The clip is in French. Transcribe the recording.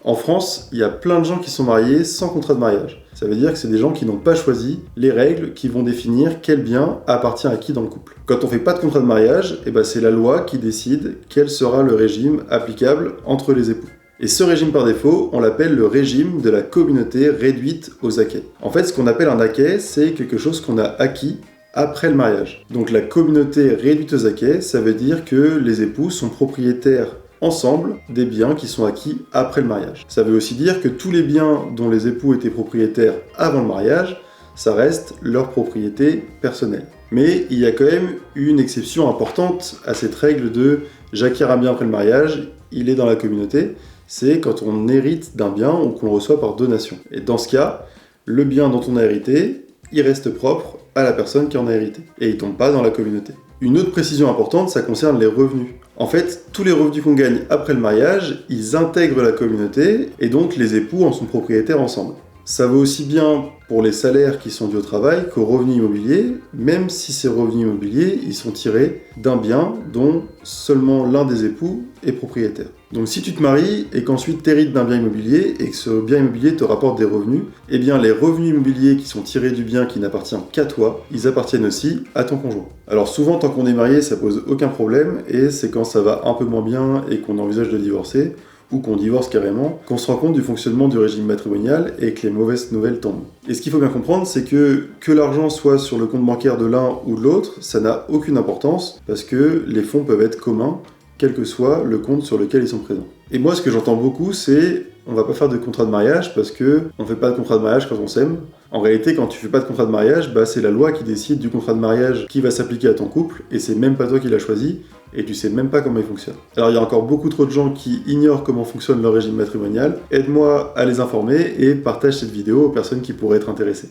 En France, il y a plein de gens qui sont mariés sans contrat de mariage. Ça veut dire que c'est des gens qui n'ont pas choisi les règles qui vont définir quel bien appartient à qui dans le couple. Quand on fait pas de contrat de mariage, c'est la loi qui décide quel sera le régime applicable entre les époux. Et ce régime par défaut, on l'appelle le régime de la communauté réduite aux acquêts. En fait, ce qu'on appelle un acquêt, c'est quelque chose qu'on a acquis après le mariage. Donc la communauté réduite aux acquêts, ça veut dire que les époux sont propriétaires ensemble des biens qui sont acquis après le mariage. Ça veut aussi dire que tous les biens dont les époux étaient propriétaires avant le mariage, ça reste leur propriété personnelle. Mais il y a quand même une exception importante à cette règle de « j'acquiers un bien après le mariage, il est dans la communauté », c'est quand on hérite d'un bien ou qu'on le reçoit par donation. Et dans ce cas, le bien dont on a hérité, il reste propre à la personne qui en a hérité, et il ne tombe pas dans la communauté. Une autre précision importante, ça concerne les revenus. En fait, tous les revenus qu'on gagne après le mariage, ils intègrent la communauté, et donc les époux en sont propriétaires ensemble. Ça vaut aussi bien pour les salaires qui sont dus au travail qu'aux revenus immobiliers, même si ces revenus immobiliers, ils sont tirés d'un bien dont seulement l'un des époux est propriétaire. Donc si tu te maries et qu'ensuite tu hérites d'un bien immobilier et que ce bien immobilier te rapporte des revenus, les revenus immobiliers qui sont tirés du bien qui n'appartient qu'à toi, ils appartiennent aussi à ton conjoint. Alors souvent, tant qu'on est marié, ça pose aucun problème, et c'est quand ça va un peu moins bien et qu'on envisage de divorcer, ou qu'on divorce carrément, qu'on se rend compte du fonctionnement du régime matrimonial et que les mauvaises nouvelles tombent. Et ce qu'il faut bien comprendre, c'est que l'argent soit sur le compte bancaire de l'un ou de l'autre, ça n'a aucune importance, parce que les fonds peuvent être communs, quel que soit le compte sur lequel ils sont présents. Et moi, ce que j'entends beaucoup, c'est on va pas faire de contrat de mariage parce que on fait pas de contrat de mariage quand on s'aime. En réalité, quand tu fais pas de contrat de mariage, c'est la loi qui décide du contrat de mariage qui va s'appliquer à ton couple, et c'est même pas toi qui l'as choisi, et tu sais même pas comment il fonctionne. Alors il y a encore beaucoup trop de gens qui ignorent comment fonctionne leur régime matrimonial. Aide-moi à les informer et partage cette vidéo aux personnes qui pourraient être intéressées.